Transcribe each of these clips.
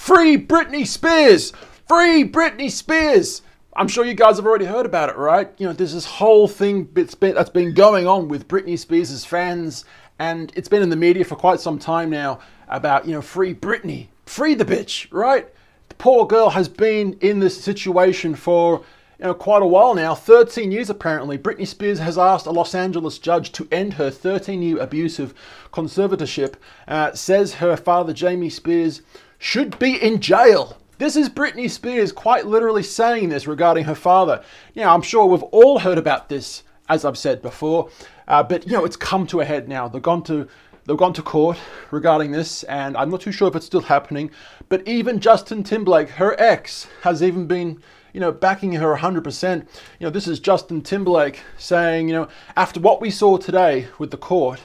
Free Britney Spears! Free Britney Spears! I'm sure you guys have already heard about it, right? You know, there's this whole thing that's been going on with Britney Spears' fans, and it's been in the media for quite some time now about, free Britney. Free the bitch, right? The poor girl has been in this situation for quite a while now, 13 years apparently. Britney Spears has asked a Los Angeles judge to end her 13-year abusive conservatorship. Says her father, Jamie Spears, should be in jail. This is Britney Spears quite literally saying this regarding her father. I'm sure we've all heard about this, as I've said before, but it's come to a head now. They've gone to court regarding this, and I'm not too sure if it's still happening. But even Justin Timberlake, her ex, has even been backing her 100%. This is Justin Timberlake saying, after what we saw today with the court,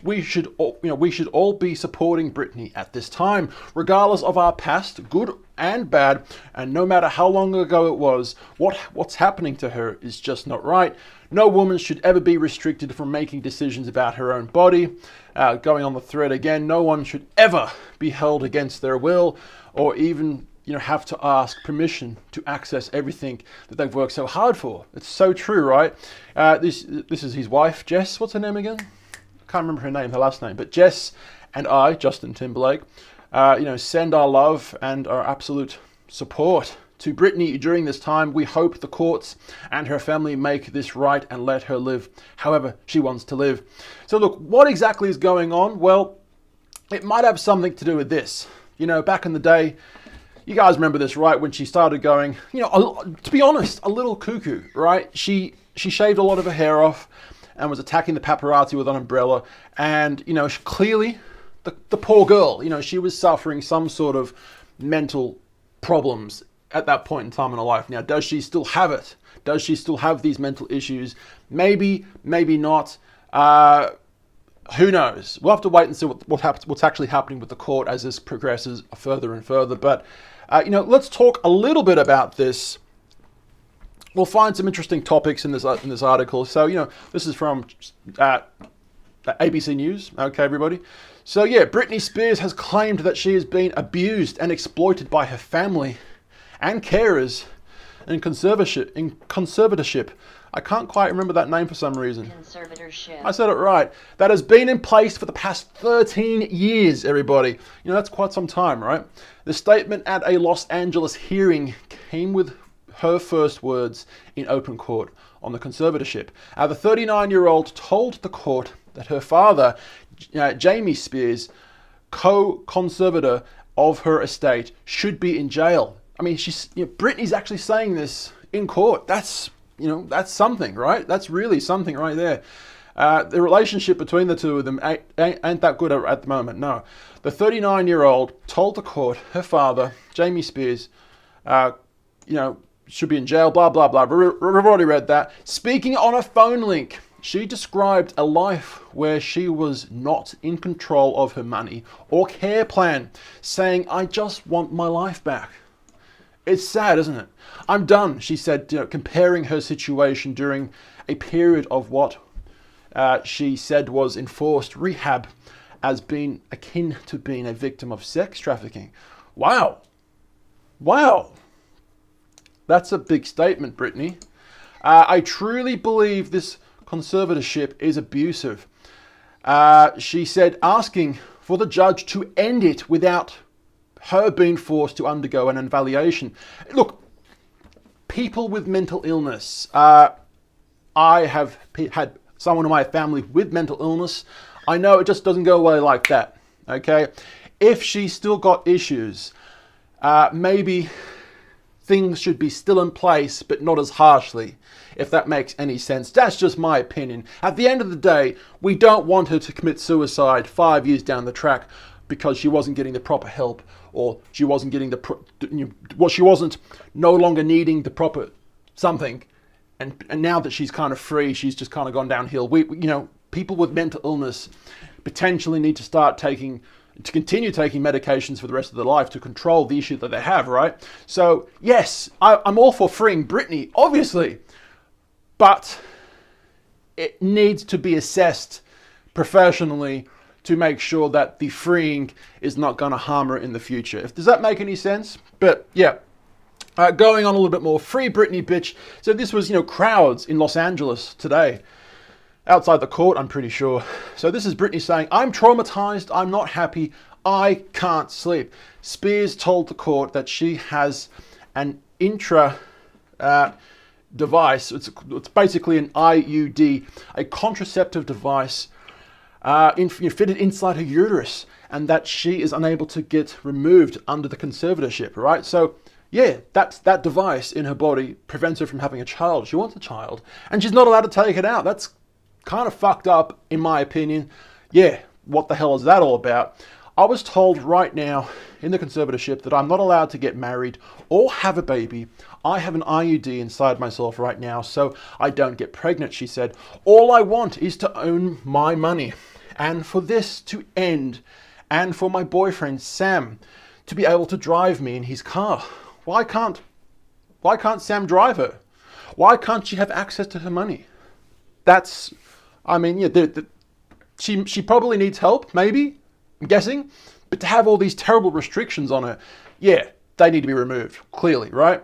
we should all be supporting Britney at this time, regardless of our past, good and bad, and no matter how long ago it was, what's happening to her is just not right. No woman should ever be restricted from making decisions about her own body. Going on the thread again, no one should ever be held against their will, or even have to ask permission to access everything that they've worked so hard for. It's so true, right? This is his wife, Jess. What's her name again? I can't remember her last name. But Jess and I, Justin Timberlake, send our love and our absolute support to Britney during this time. We hope the courts and her family make this right and let her live however she wants to live. So look, what exactly is going on? Well, it might have something to do with this. Back in the day, you guys remember this, right? When she started going, to be honest, a little cuckoo, right? She shaved a lot of her hair off and was attacking the paparazzi with an umbrella. And, clearly the poor girl, she was suffering some sort of mental problems at that point in time in her life. Now, does she still have it? Does she still have these mental issues? Maybe, maybe not. Who knows? We'll have to wait and see what's actually happening with the court as this progresses further and further. But, let's talk a little bit about this. We'll find some interesting topics in this article. So, this is from ABC News. Okay, everybody. So, yeah, Britney Spears has claimed that she has been abused and exploited by her family and carers in conservatorship. I can't quite remember that name for some reason. Conservatorship. I said it right. That has been in place for the past 13 years, everybody. That's quite some time, right? The statement at a Los Angeles hearing came with her first words in open court on the conservatorship. The 39-year-old told the court that her father, Jamie Spears, co-conservator of her estate, should be in jail. I mean, Britney's actually saying this in court. That's something, right? That's really something right there. The relationship between the two of them ain't that good at the moment, no. The 39-year-old told the court her father, Jamie Spears, should be in jail, blah, blah, blah. We've already read that. Speaking on a phone link, she described a life where she was not in control of her money or care plan, saying, "I just want my life back." It's sad, isn't it? "I'm done," she said, comparing her situation during a period of what she said was enforced rehab as being akin to being a victim of sex trafficking. Wow. That's a big statement, Britney. I truly believe this conservatorship is abusive. She said, asking for the judge to end it without her being forced to undergo an evaluation. Look, people with mental illness. I have had someone in my family with mental illness. I know it just doesn't go away like that, okay? If she's still got issues, maybe things should be still in place, but not as harshly, if that makes any sense. That's just my opinion. At the end of the day, we don't want her to commit suicide 5 years down the track because she wasn't getting the proper help, or she wasn't getting she wasn't no longer needing the proper something, and now that she's kind of free, she's just kind of gone downhill. People with mental illness potentially need to continue taking medications for the rest of their life to control the issue that they have, right? So yes, I'm all for freeing Britney, obviously, but it needs to be assessed professionally to make sure that the freeing is not going to harm her in the future. Does that make any sense? But yeah. Going on a little bit more, free Britney, bitch. So this was, crowds in Los Angeles today. Outside the court, I'm pretty sure. So this is Britney saying, I'm traumatized, I'm not happy, I can't sleep. Spears told the court that she has an intra device. It's basically an IUD, a contraceptive device fitted inside her uterus, and that she is unable to get removed under the conservatorship, right? So yeah, that device in her body prevents her from having a child. She wants a child, and she's not allowed to take it out. That's kind of fucked up, in my opinion. Yeah, what the hell is that all about? I was told right now in the conservatorship that I'm not allowed to get married or have a baby. I have an IUD inside myself right now, so I don't get pregnant, she said. All I want is to own my money, and for this to end, and for my boyfriend, Sam, to be able to drive me in his car. Why can't Sam drive her? Why can't she have access to her money? She probably needs help, maybe, I'm guessing. But to have all these terrible restrictions on her, yeah, they need to be removed, clearly, right?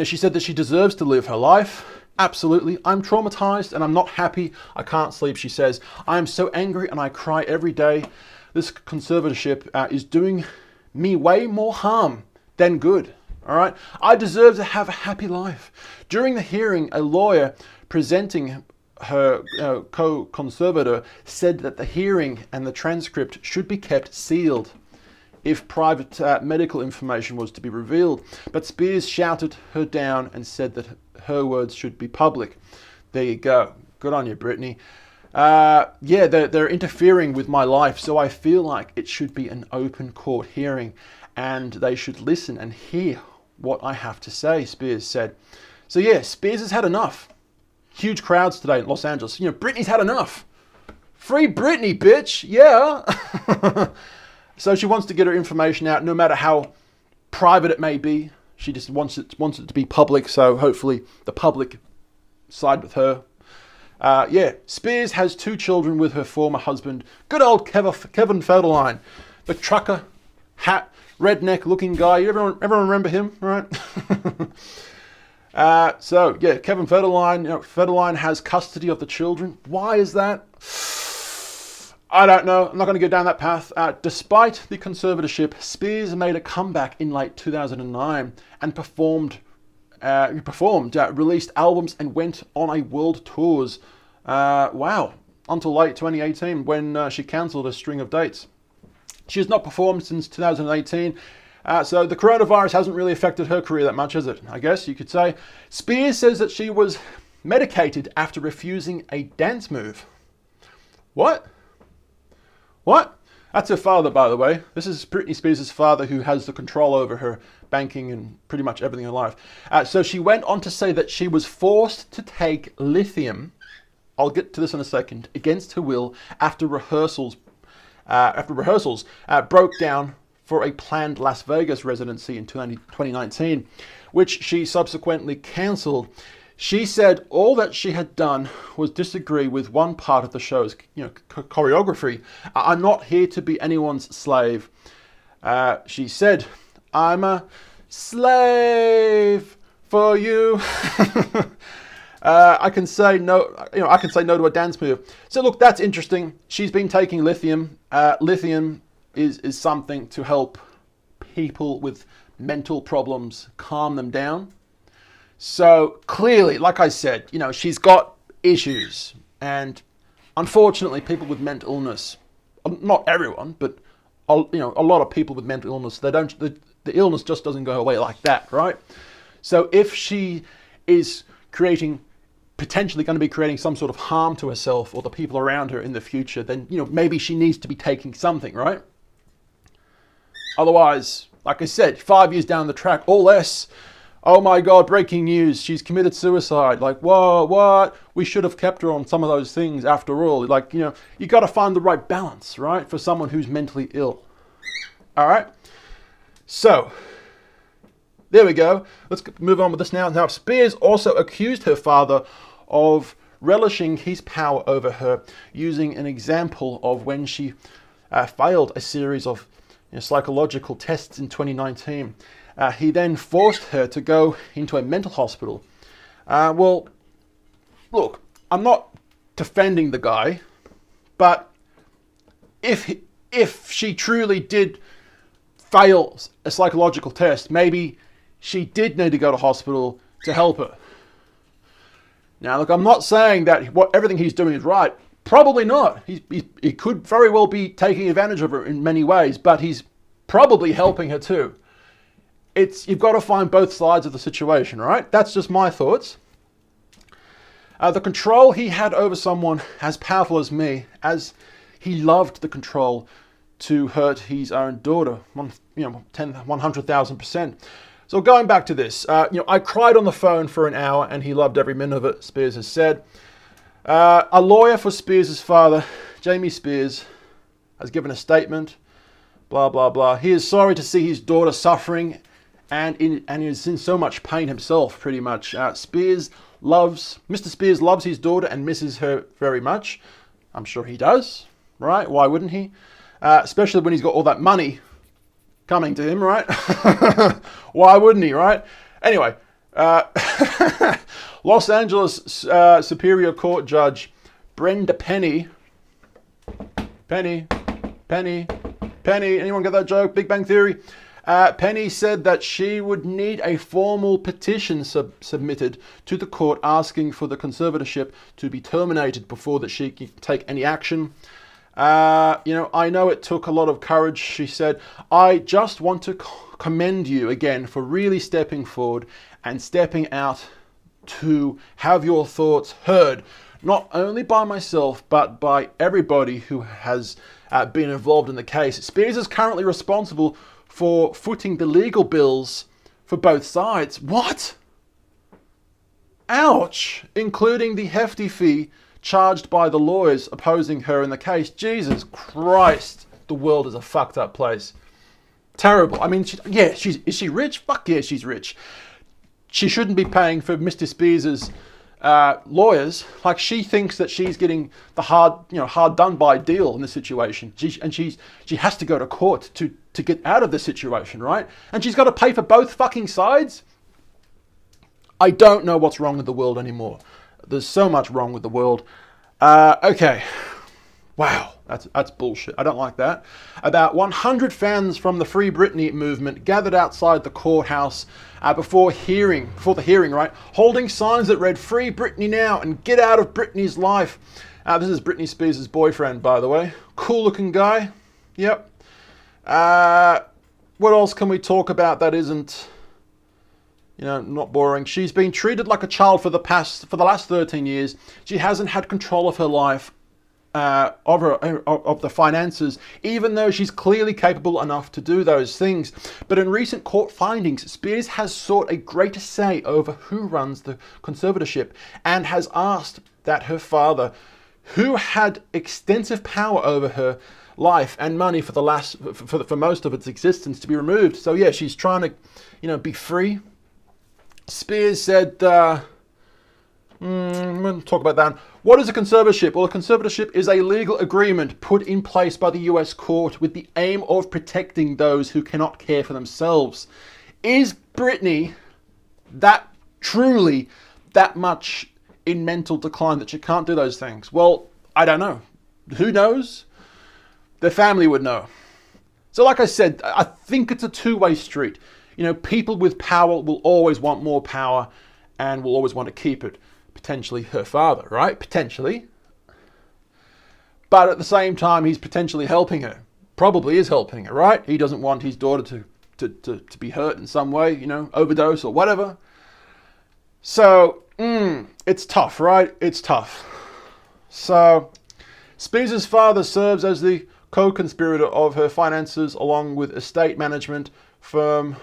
She said that she deserves to live her life. Absolutely. I'm traumatized and I'm not happy. I can't sleep, she says. I am so angry and I cry every day. This conservatorship is doing me way more harm than good. All right. I deserve to have a happy life. During the hearing, a lawyer presenting her co-conservator said that the hearing and the transcript should be kept sealed if private medical information was to be revealed. But Spears shouted her down and said that her words should be public. There you go. Good on you, Britney. Yeah, they're interfering with my life, so I feel like it should be an open court hearing, and they should listen and hear what I have to say, Spears said. So yeah, Spears has had enough. Huge crowds today in Los Angeles. Britney's had enough. Free Britney, bitch. Yeah. So she wants to get her information out, no matter how private it may be. She just wants it to be public, so hopefully the public side with her. Yeah, Spears has 2 children with her former husband, good old Kevin Federline, the trucker, hat, redneck-looking guy. Everyone remember him, right? So yeah, Kevin Federline. Federline has custody of the children. Why is that? I don't know. I'm not going to go down that path. Despite the conservatorship, Spears made a comeback in late 2009 and released albums and went on a world tours. Wow, until late 2018 when she cancelled a string of dates. She has not performed since 2018. So the coronavirus hasn't really affected her career that much, has it? I guess you could say. Spears says that she was medicated after refusing a dance move. What? That's her father, by the way. This is Britney Spears' father, who has the control over her banking and pretty much everything in life. So she went on to say that she was forced to take lithium, I'll get to this in a second, against her will after rehearsals broke down for a planned Las Vegas residency in 2019, which she subsequently cancelled. She said all that she had done was disagree with one part of the show's choreography. I'm not here to be anyone's slave. She said, I'm a slave for you. I can say no. I can say no to a dance move. So look, that's interesting. She's been taking lithium. Lithium is something to help people with mental problems calm them down. So clearly, like I said, she's got issues, and unfortunately, people with mental illness, not everyone, but a lot of people with mental illness, the illness just doesn't go away like that, right? So if she is potentially going to be creating some sort of harm to herself or the people around her in the future, then maybe she needs to be taking something, right? Otherwise, like I said, 5 years down the track or less, oh my God, breaking news, she's committed suicide. Like, whoa, what? We should have kept her on some of those things after all. Like, you got to find the right balance, right? For someone who's mentally ill. All right. So, there we go. Let's move on with this now. Now, Spears also accused her father of relishing his power over her, using an example of when she failed a series of psychological tests in 2019. He then forced her to go into a mental hospital. Well, look, I'm not defending the guy, but if she truly did fail a psychological test, maybe she did need to go to hospital to help her. Now, look, I'm not saying that everything he's doing is right. Probably not. He could very well be taking advantage of her in many ways, but he's probably helping her too. You've got to find both sides of the situation, right? That's just my thoughts. The control he had over someone as powerful as me, as he loved the control to hurt his own daughter, 100,000%. So going back to this, I cried on the phone for an hour and he loved every minute of it, Spears has said. A lawyer for Spears' father, Jamie Spears, has given a statement, blah, blah, blah. He is sorry to see his daughter suffering and is in so much pain himself, pretty much. Mr. Spears loves his daughter and misses her very much. I'm sure he does, right? Why wouldn't he? Especially when he's got all that money coming to him, right? Why wouldn't he, right? Anyway, Los Angeles Superior Court Judge Brenda Penny, anyone get that joke? Big Bang Theory? Penny said that she would need a formal petition submitted to the court asking for the conservatorship to be terminated before that she can take any action. I know it took a lot of courage, she said. I just want to commend you again for really stepping forward and stepping out to have your thoughts heard, not only by myself, but by everybody who has been involved in the case. Spears is currently responsible for footing the legal bills for both sides. What? Ouch! Including the hefty fee charged by the lawyers opposing her in the case. Jesus Christ, the world is a fucked up place. Terrible. I mean, is she rich? Fuck yeah, she's rich. She shouldn't be paying for Mr. Spears's lawyers. Like, she thinks that she's getting the hard done by deal in this situation. She has to go to court to get out of the situation, right? And she's got to pay for both fucking sides. I don't know what's wrong with the world anymore. There's so much wrong with the world. Okay. Wow, that's bullshit. I don't like that. About 100 fans from the Free Britney movement gathered outside the courthouse before the hearing, right? Holding signs that read, "Free Britney now" and "Get out of Britney's life." This is Britney Spears' boyfriend, by the way. Cool looking guy. Yep. What else can we talk about that isn't, not boring? She's been treated like a child for the last 13 years. She hasn't had control of her life, of the finances, even though she's clearly capable enough to do those things. But in recent court findings, Spears has sought a greater say over who runs the conservatorship and has asked that her father, who had extensive power over her life and money for most of its existence, to be removed. So yeah, she's trying to, be free. Spears said, I'm going to talk about that. What is a conservatorship? Well, a conservatorship is a legal agreement put in place by the US court with the aim of protecting those who cannot care for themselves. Is Britney truly that much in mental decline that she can't do those things? Well, I don't know. Who knows? The family would know. So like I said, I think it's a two-way street. People with power will always want more power and will always want to keep it. Potentially her father, right? Potentially. But at the same time, he's potentially helping her. Probably is helping her, right? He doesn't want his daughter to be hurt in some way, overdose or whatever. So, it's tough, right? It's tough. So, Spears' father serves as the co-conspirator of her finances along with estate management firm,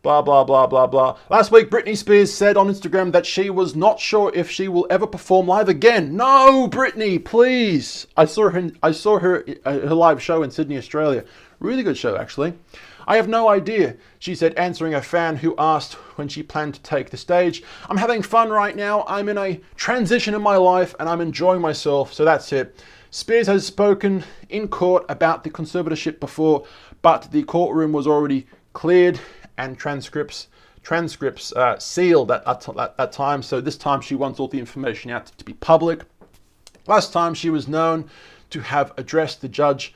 blah, blah, blah, blah, blah. Last week, Britney Spears said on Instagram that she was not sure if she will ever perform live again. No, Britney, please. I saw her live show in Sydney, Australia. Really good show, actually. I have no idea, she said, answering a fan who asked when she planned to take the stage. I'm having fun right now. I'm in a transition in my life and I'm enjoying myself, so that's it. Spears has spoken in court about the conservatorship before, but the courtroom was already cleared and transcripts sealed at that time. So this time she wants all the information out to be public. Last time she was known to have addressed the judge.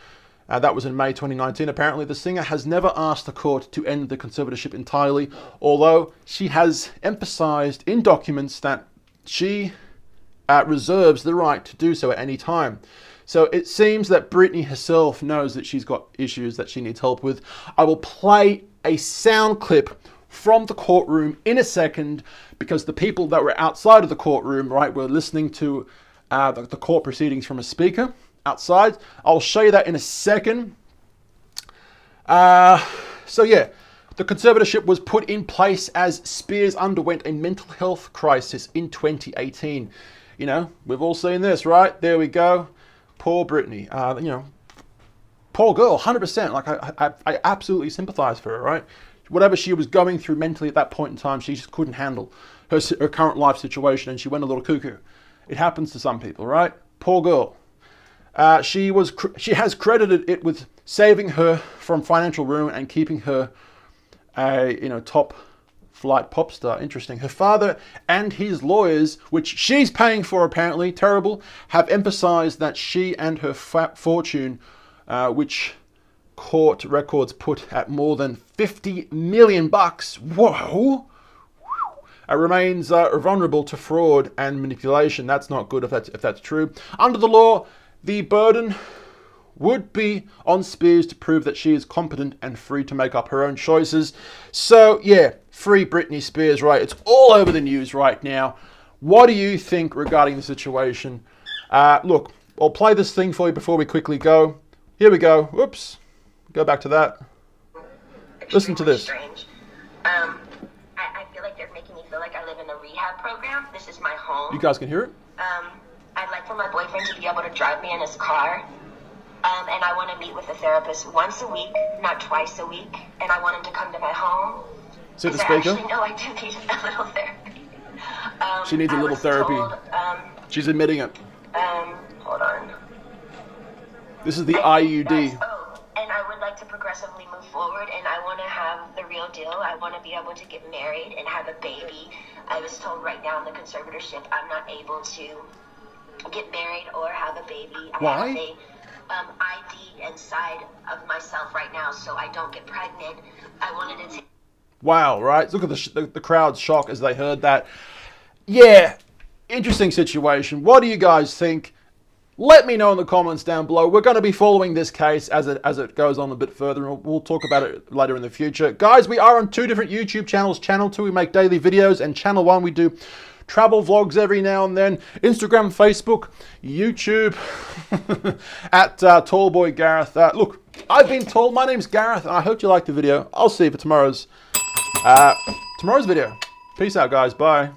That was in May 2019. Apparently, the singer has never asked the court to end the conservatorship entirely, although she has emphasized in documents that she reserves the right to do so at any time. So it seems that Britney herself knows that she's got issues that she needs help with. I will play a sound clip from the courtroom in a second, because the people that were outside of the courtroom, right, were listening to the court proceedings from a speaker outside. I'll show you that in a second. So yeah, the conservatorship was put in place as Spears underwent a mental health crisis in 2018. You know, we've all seen this, right? There we go. Poor Britney. You know, poor girl, 100%. Like I absolutely sympathize for her, right? Whatever she was going through mentally at that point in time, she just couldn't handle her current life situation, and she went a little cuckoo. It happens to some people, right? Poor girl. She has credited it with saving her from financial ruin and keeping her a top flight pop star. Interesting. Her father and his lawyers, which she's paying for apparently, terrible, have emphasized that she and her fortune, which court records put at more than $50 million. Whoa! Remains vulnerable to fraud and manipulation. That's not good if that's true. Under the law, the burden would be on Spears to prove that she is competent and free to make up her own choices. So yeah, free Britney Spears, right? It's all over the news right now. What do you think regarding the situation? Look, I'll play this thing for you before we quickly go. Here we go. Whoops. Go back to that. Listen to this. Strange. I feel like they're making me feel like I live in a rehab program. This is my home. You guys can hear it? I'd like for my boyfriend to be able to drive me in his car. And I want to meet with a therapist once a week, not twice a week. And I want him to come to my home. See the speaker? Actually, no, I do need a little therapy. She needs a little therapy. Told, she's admitting it. Hold on. This is the IUD. And I would like to progressively move forward, and I want to have the real deal. I want to be able to get married and have a baby. I was told right now in the conservatorship I'm not able to get married or have a baby. Why? I have a ID inside of myself right now, so I don't get pregnant. I wanted to take... Wow, right? Look at the crowd's shock as they heard that. Yeah, interesting situation. What do you guys think? Let me know in the comments down below. We're going to be following this case as it goes on a bit further, and we'll talk about it later in the future. Guys, we are on 2 different YouTube channels. Channel 2, we make daily videos, and Channel 1, we do travel vlogs every now and then. Instagram, Facebook, YouTube, at Tallboy Gareth. Look, I've been told. My name's Gareth, and I hope you liked the video. I'll see you for tomorrow's video. Peace out, guys. Bye.